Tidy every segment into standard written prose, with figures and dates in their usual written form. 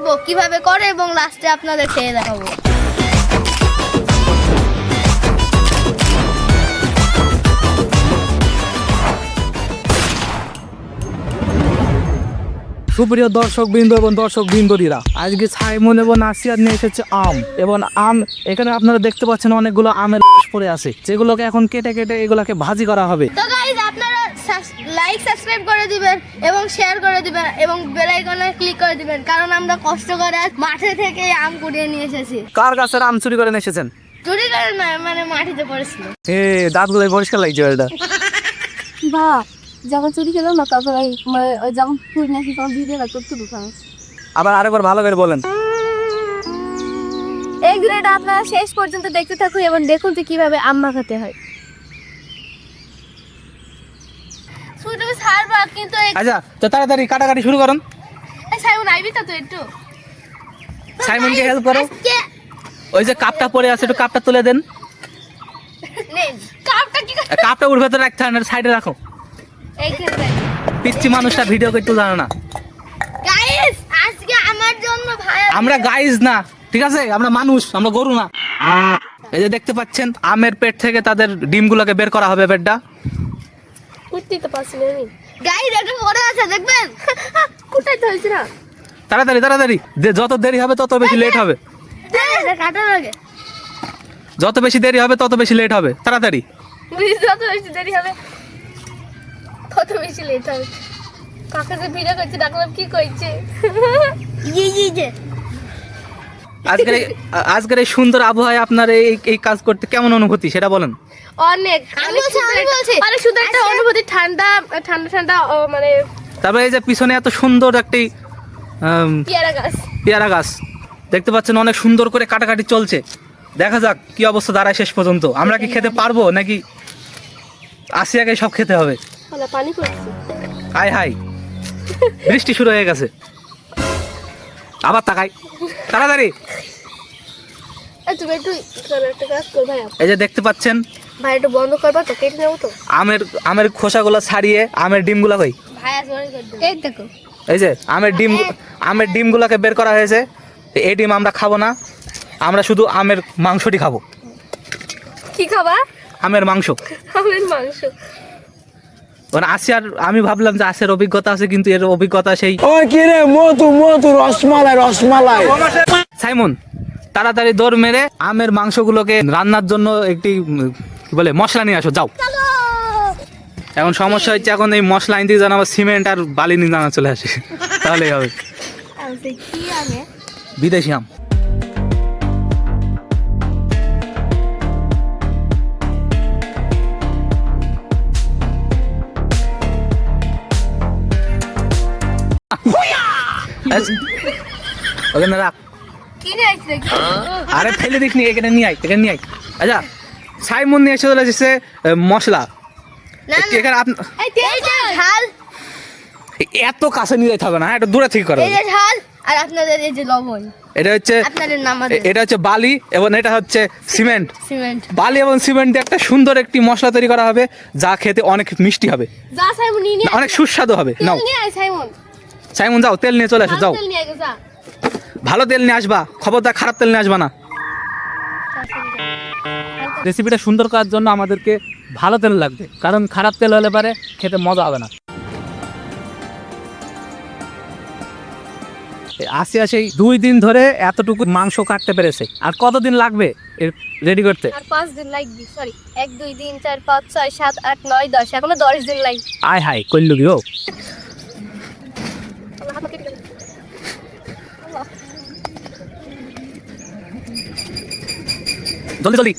দেখাবো কিভাবে করে এবং লাস্টে আপনাদের খেয়ে দেখাবো। সুপ্রিয় দর্শক বৃন্দ এবং দর্শক বৃন্দরা, আজকে সাইমন এবং নাসিয়ার নিয়ে এসেছে আম এবং আম। এখানে আপনারা দেখতে পাচ্ছেন অনেকগুলো আমের পড়ে আছে, যেগুলোকে এখন কেটে কেটে এগুলোকে ভাজি করা হবে। তো গাইস, আপনারা লাইক সাবস্ক্রাইব করে দিবেন এবং শেয়ার করে দিবেন এবং বেল আইকনে ক্লিক করে দিবেন, কারণ আমরা কষ্ট করে মাঠে থেকে আম কুড়িয়ে নিয়ে এসেছি। কার গাছের আম চুরি করে নিয়ে এসেছেন? চুরি করে না, মানে মাটিতে পড়েছিল। দাঁতগুলো পরিষ্কার লাগছে এটা। বা যখন চুরি খেলাম না, তারপর যখন চুরি নাকি তখন ভিডিও করতে ঢুকাম। আবার আরেকবার ভালো করে বলেন। এই ভিডিওটা আপনারা শেষ পর্যন্ত দেখতে থাকুন এবং দেখুন যে কিভাবে আম মাখাতে হয়। শুধু ছাড়বা কিন্তু আচ্ছা, তো তাড়াতাড়ি কাটাকাটি শুরু করুন। সাইমন আইবি তো একটু। সাইমনকে হেল্প করো। ওই যে কাপটা পড়ে আছে, একটু কাপটা তুলে দেন। নেন কাপটা কি কাপটা ওর ভেতরে রাখতে হয় না, সাইডে রাখো। এইখানে পিচ্ছি মানুষটা ভিডিও করতে জানো না। গাইস, আজকে আমার জন্য ভাই আমরা গাইজ না, ঠিক আছে? আমরা মানুষ, আমরা গরু না। এই যে দেখতে পাচ্ছেন আমের পেট থেকে তাদের ডিমগুলোকে বের করা হবে। পেটটা উঠতেই তো পারছি না আমি। গাইস একটা পড়ে আছে, দেখবেন? কোথায় তো হয়েছে না? তাড়াতাড়ি তাড়াতাড়ি, যত দেরি হবে তত বেশি লেট হবে। কাটার আগে যত বেশি দেরি হবে তত বেশি লেট হবে। তাড়াতাড়ি। যত বেশি দেরি হবে তত বেশি লেট হবে। কাকা যে ভিডিও করছে, ডাকলাম কি কইছে। যে আজকের এই সুন্দর আবহাওয়ায় আপনার এই কাজ করতে কেমন অনুভূতি সেটা বলেন। অনেক আমি বলছি অনেক সুন্দর একটা অনুভূতি, ঠান্ডা ঠান্ডা ঠান্ডা মানে তারপরে এই যে পিছনে এত সুন্দর একটি পেয়ারা গাছ। পেয়ারা গাছ দেখতে পাচ্ছেন, অনেক সুন্দর করে কাটাকাটি চলছে। দেখা যাক কি অবস্থা দাঁড়ায় শেষ পর্যন্ত। আমরা কি খেতে পারবো নাকি আসিয়াকে সব খেতে হবে? পানি পড়ছে। হাই হাই, বৃষ্টি শুরু হয়ে গেছে। আবার তাকাই, তাড়াতাড়ি। তুমি একটু একটা কাজ কর ভাই। এই যে দেখতে পাচ্ছেন ভাই একটু বন্ধ করবা তো, কেটে নেবো তো। আমের খোসাগুলো ছাড়িয়ে আমের ডিমগুলো কই? ভাই আসলে করতে এই দেখো, এই যে আমের ডিমগুলোকে বের করা হয়েছে। এই ডিম আমরা খাবো না, আমরা শুধু আমের মাংসটি খাবো। কি খাবা? আমের মাংস। আমের মাংস। মানে আসিয়ার, আমি ভাবলাম যে আসিয়ার অভিজ্ঞতা আছে, কিন্তু এর অভিজ্ঞতা সেই কি রে, মধু মধু রসমালাই রসমালাই। সাইমন তাড়াতাড়ি দৌড় মেরে আমের মাংসগুলোকে রান্নার জন্য একটি কি বলে মশলা নিয়ে আসো, যাও। এখন সমস্যা হচ্ছে, এখন এই মশলা আনতে যেন আবার সিমেন্ট আর বালি নিয়ে জানা চলে আসে, তাহলেই হবে। কি আগে বিদেশি আম। ওখানে রাখ। কি নিয়ে আসছে? আরে ফেলে দিস নি, এখানে নিয়ে আয়, এখানে নিয়ে আয়। আচ্ছা, সাইমন নিয়ে এসে চলে এসেছে মশলা। না এখানে এই যে ঝাল, এত কাছে নিয়ে যেতে হবে না, একটু দূরে থেকে করো। এই যে ঝাল, আর আপনাদের এই যে লবণ। এটা হচ্ছে আপনাদের নাম এটা হচ্ছে বালি এবং এটা হচ্ছে সিমেন্ট। সিমেন্ট। বালি এবং সিমেন্ট দিয়ে একটা সুন্দর একটি মশলা তৈরি করা হবে, যা খেতে অনেক মিষ্টি হবে, যা সাইমন নিয়ে না, অনেক সুস্বাদু হবে। নাও নিয়ে আয় সাইমন। সাইমন, যাও তেল নিয়ে চলে আসো, যাও। তেল নিয়ে আয়, যা। ভালো তেল নিয়ে আসবা, খবরদার খারাপ তেল নিয়ে আসবা না। রেসিপিটা সুন্দর করার জন্য আমাদেরকে ভালো তেল লাগবে, কারণ খারাপ তেল হলে পারে খেতে মজা হবে না। আসিয়া সেই 2 দিন ধরে এতটুকু মাংস কাটতে পেরেছে, আর কতদিন লাগবে রেডি করতে? আর 5 দিন লাগবে। সরি, 1 2 3 4 5 6 7 8 9 10, এখনো 10 দিন লাগবে। আয় হাই কইলু গো। জলদি জলদি।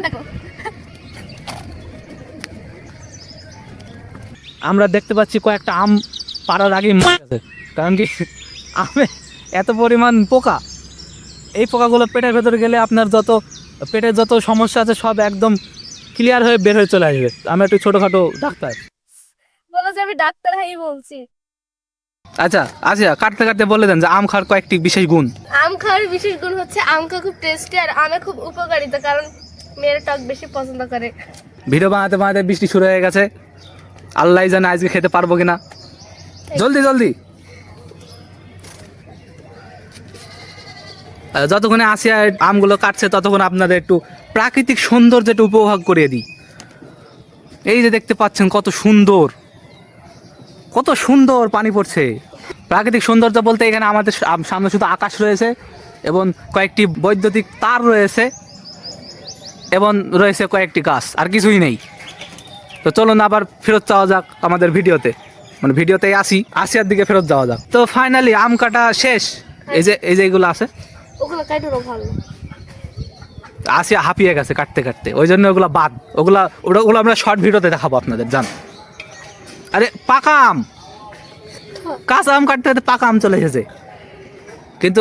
দেখো, আমরা দেখতে পাচ্ছি কয়েকটা আম পাড়ার আগেই মারা গেছে, কারণ কি আমে এত পরিমাণ পোকা। এই পোকাগুলো পেটের ভেতরে গেলে আপনার পেটের যত সমস্যা আছে সব একদম ক্লিয়ার হয়ে বের হয়ে চলে আসবে। আমি একটু ছোটোখাটো ডাক্তার। বলো যে আমি ডাক্তার হাই বলছি। আচ্ছা আচ্ছা, কাটতে কাটতে বলে দেন যে আম খাওয়ার কয়েকটি বিশেষ গুণ। আম খাওয়ার বিশেষ গুণ হচ্ছে আমটা খুব টেস্টি আর আমে খুব উপকারিতা, কারণ মেয়েরা টক বেশি পছন্দ করে। ভিডিও বানাতে বানাতে বৃষ্টি শুরু হয়ে গেছে, আল্লাহ জানে আজকে খেতে পারবো কিনা। জলদি জলদি। যতক্ষণে আসিয়া আমগুলো কাটছে ততক্ষণ আপনাদের একটু প্রাকৃতিক সৌন্দর্যটা উপভোগ করিয়ে দিই। এই যে দেখতে পাচ্ছেন কত সুন্দর, কত সুন্দর পানি পড়ছে। প্রাকৃতিক সৌন্দর্য বলতে এখানে আমাদের সামনে শুধু আকাশ রয়েছে এবং কয়েকটি বৈদ্যুতিক তার রয়েছে এবং রয়েছে কয়েকটি গাছ, আর কিছুই নেই। তো চলুন আবার ফেরত যাওয়া যাক আমাদের ভিডিওতে, মানে ভিডিওতেই আসিয়ার দিকে ফেরত যাওয়া যাক। তো ফাইনালি আম কাটা শেষ। এই যে এগুলো আছে, ওগুলো কাটো না ভালো। আসিয়া হাঁপিয়ে গেছে কাটতে কাটতে, ওই জন্য ওগুলো বাদ। ওগুলো আমরা শর্ট ভিডিওতে দেখাবো আপনাদের, জান। আরে পাকা আম, কাঁচা আম কাটতে কাটতে পাকা আম চলে এসেছে। কিন্তু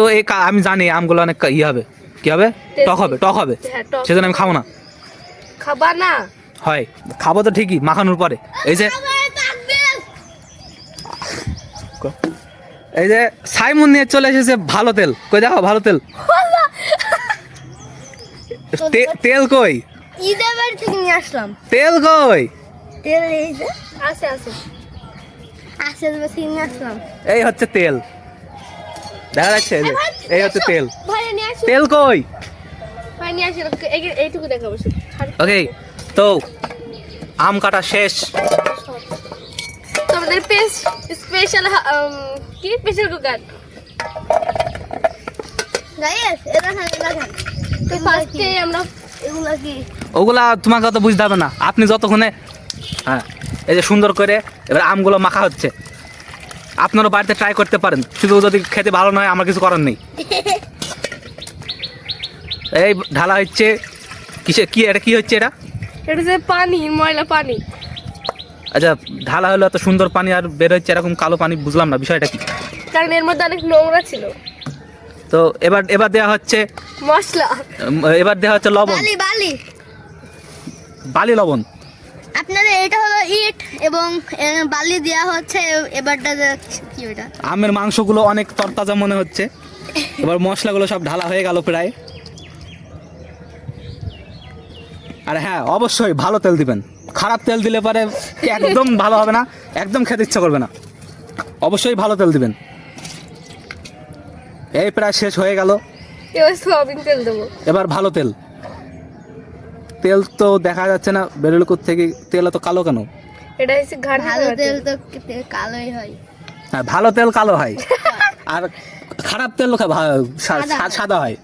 আমি জানি আমগুলো অনেক হবে, কি হবে, টক হবে, টক হবে, হ্যাঁ, টক। সেজন্য আমি খাবো না। খাবা না? হয়, খাবো তো ঠিকই, মাখানোর পরে। এই যে সাইমন নিয়ে চলে এসেছে ভালো তেল। কই দেখো ভালো তেল। তেল কই? ঈদের বাড়ি থেকে নিয়ে আসলাম। তেল কই? তেল এই যে আছে আছে আসে থেকে নিয়ে আসলাম। এই হচ্ছে তেল, দেখা যাচ্ছে? এই হচ্ছে তেল। ভাই নিয়ে আসো, তেল কই? ভাই নিয়ে আসো, এইটুকু দেখাবো শুধু। ওকে, তো আম কাটা শেষ। তোমাদের স্পেশাল কি প্রেসার কুকার। গাইস এটা খান। তো ফার্স্টে আমরা এগুলা কি? ওগুলা তোমাকে অত বুঝতে হবে না। আপনি যতক্ষণে, হ্যাঁ, এই যে সুন্দর করে এবার আমগুলো মাখা হচ্ছে। আপনারও বাড়িতে ট্রাই করতে পারেন, শুধু যদি খেতে ভালো নয় আমার কিছু করার নেই। এই ঢালা হচ্ছে কি এটা, কি হচ্ছে এটা? এটা যে পানি, ময়লা পানি। আচ্ছা, ঢালা হলো এত সুন্দর পানি আর বের হচ্ছে এরকম কালো পানি, বুঝলাম না বিষয়টা কি। কারণ এর মধ্যে অনেক নোংরা ছিল। তো এবার দেওয়া হচ্ছে মশলা, এবার দেওয়া হচ্ছে লবণ, বালি বালি লবণ। আপনাদের এটা হলো ইট এবং বালি দেওয়া হচ্ছে। এবারটা কি ওটা? আমের মাংসগুলো অনেক তরতাজা মনে হচ্ছে। এবার মশলাগুলো সব ঢালা হয়ে গেল প্রায়। আর হ্যাঁ, অবশ্যই ভালো তেল দিবেন। খারাপ তেল দিলে পরে একদম ভালো হবে না, একদম খেতে ইচ্ছা করবে না। অবশ্যই ভালো তেল দিবেন। এই প্রায় শেষ হয়ে গেল। এবার সয়াবিন তেল দেবো। এবার ভালো তেল। তেল তো দেখা যাচ্ছে না বেরোলো থেকে, তেল তো কালো কেন? এটা হচ্ছে ঘাট। ভালো তেল তো কালোই হয়। হ্যাঁ, ভালো তেল কালো হয় আর খারাপ তেল সাদা হয়।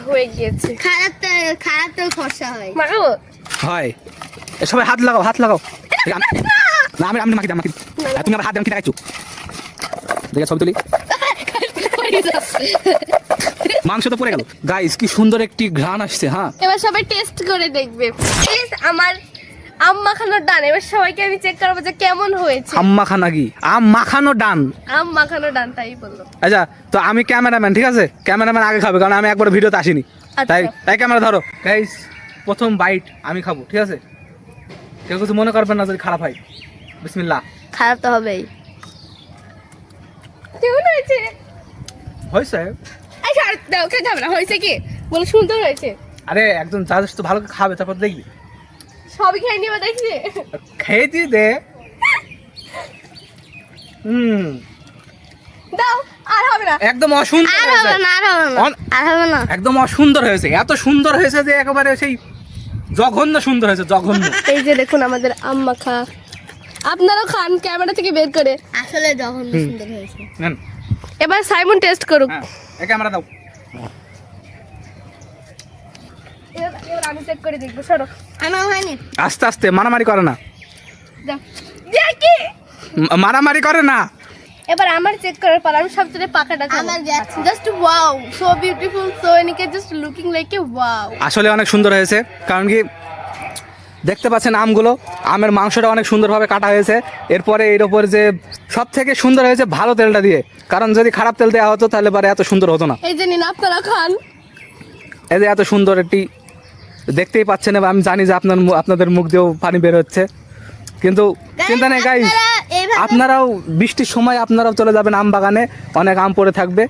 হয়ে গিয়েছে। খারাপ তেল ফর্সা হয়। মাখাবো? হয়। সবাই হাত লাগাও, হাত লাগাও। না, আমি মাখি দাম, তুমি আবার হাত দাম কি দেখাচ্ছ? দেখে ছবি তুলি। মাংস তো পড়ে গেল। গাইস, কি সুন্দর একটি ঘ্রাণ আসছে। হ্যাঁ, এবার সবাই টেস্ট করে দেখবে প্লিজ। আমার আম মাখানোর ডান। এবার সবাইকে আমি চেক করবো যে কেমন হয়েছে। আম মাখানা কি? আম মাখানো ডান। আম মাখানোর ডান, তাই বললো। আচ্ছা, তো আমি ক্যামেরাম্যান, ঠিক আছে? ক্যামেরাম্যান আগে খাবে, কারণ আমি একবার ভিডিওতে আসিনি। আচ্ছা। তাই ক্যামেরা ধরো। গাইস, প্রথম বাইট আমি খাবো, ঠিক আছে? কেউ কিছু মনে করবেন না যদি খারাপ হয়। বিসমিল্লাহ। খারাপ তো হবেই। কেমন হয়েছে? হয়েছে? এই ছাড় দাও, কে খাবে না? হয়েছে কি বলে? সুন্দর হয়েছে। আরে একজন জাজ তো ভালো করে খাবে, তারপর দেখবি। সবই খেয়ে নিবে, দেখছি। খেয়েছি দে। দাও, আর হবে না। একদম অসুন্দর আর হয়েছে। হবে না, আর হবে না। একদম অসুন্দর হয়েছে। এত সুন্দর হয়েছে যে একেবারে সেই জঘন্য সুন্দর হয়েছে, জঘন্য। এই যে দেখুন আমাদের আম মাখা। আপনারাও খান ক্যামেরা থেকে বের করে। আসলে জঘন্য সুন্দর হয়েছে। নেন। এবার সাইমন টেস্ট করুক। হ্যাঁ, ক্যামেরা দাও। এবার আমি চেক করে দেখবো। সরো। আমার হয়নি। আস্তে আস্তে, মারামারি করে না। দাও। দেখি। মারামারি করে না। এবার আমার চেক করার পর আমি সবচেয়ে পাকাটা খাবো। আমার গেছে। Just wow, so beautiful, so এনিকে just looking like a wow. আসলে অনেক সুন্দর হয়েছে, কারণ কি দেখতে পাচ্ছেন আমগুলো, আমের মাংসটা অনেক সুন্দরভাবে কাটা হয়েছে। এরপরে এর ওপর যে সব থেকে সুন্দর হয়েছে ভালো তেলটা দিয়ে, কারণ যদি খারাপ তেল দেওয়া হতো তাহলে পরে এত সুন্দর হতো না। এই যে নিন, আপনারা খান। এই যে এত সুন্দর একটি, দেখতেই পাচ্ছেন, এবং আমি জানি যে আপনাদের মুখ দিয়েও পানি বের হচ্ছে, কিন্তু চিন্তা নেই গাইস। আপনারাও বৃষ্টির সময় আপনারাও চলে যাবেন আম বাগানে, অনেক আম পড়ে থাকবে,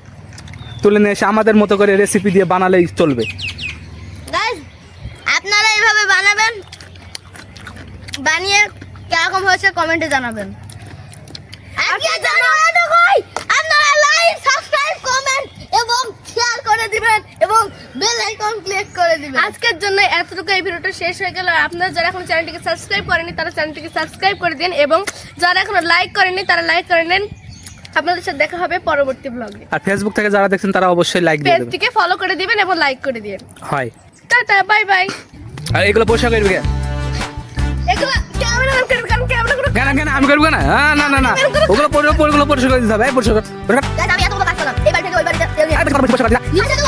তুলে নিয়ে এসে আমাদের মতো করে রেসিপি দিয়ে বানালেই চলবে। গাইস, আপনারা এইভাবে বানাবেন, বানিয়ে কিরকম হয়েছে কমেন্টে জানাবেন। আজকের জন্য এতটুকুই। আপনারা লাইক, সাবস্ক্রাইব, কমেন্ট এবং শেয়ার করে দিবেন এবং বেল আইকন ক্লিক করে দিবেন। আজকের জন্য এতটুকু, এই ভিডিওটা শেষ হয়ে গেল। আর আপনারা যারা এখন চ্যানেলটিকে সাবস্ক্রাইব করেনি তারা চ্যানেলটিকে সাবস্ক্রাইব করে দিন এবং যারা এখনো লাইক করেনি তারা লাইক করে নেন। আপনাদের সাথে দেখা হবে পরবর্তী ব্লগে। আর ফেসবুক থেকে যারা দেখছেন তারা অবশ্যই লাইক দিয়ে দেবেন। পেজটিকে ফলো করে দিবেন এবং লাইক করে দিবেন। হয়। Tata, bye bye. আর এগুলো পরিষ্কার করবি কেন? এগুলো ক্যামেরা করে কেন কেন আমি করবো না? না না না, ওগুলো পরিষ্কার করে দিতে হবে। পরিষ্কার কর। Guys, আমি এত বড় কাজ করলাম এই বাড়ি থেকে ওই বাড়িতে পরিষ্কার কর। নিয়ে যেতে